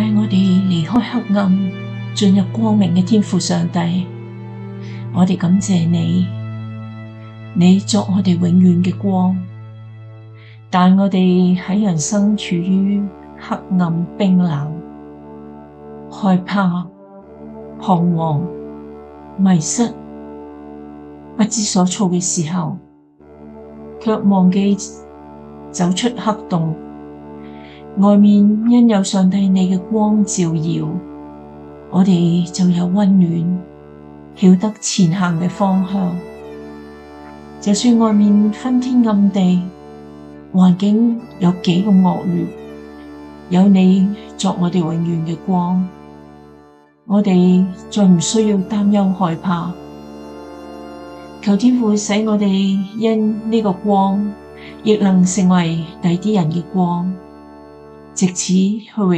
帶我哋離開黑暗，進入光明嘅天父上帝，我哋感謝你，你作我哋永遠嘅光，但我哋喺人生處於黑暗冰冷、害怕、彷徨、迷失、不知所措嘅時候，卻忘記走出黑洞，外面因有上帝你嘅光照耀，我哋就有溫暖，曉得前行嘅方向。就算外面昏天暗地，環境有幾咁惡劣，有你作我哋永遠嘅光，我哋再唔需要擔憂害怕。求天父使我哋因呢個光，亦能成為第啲人嘅光，藉此去榮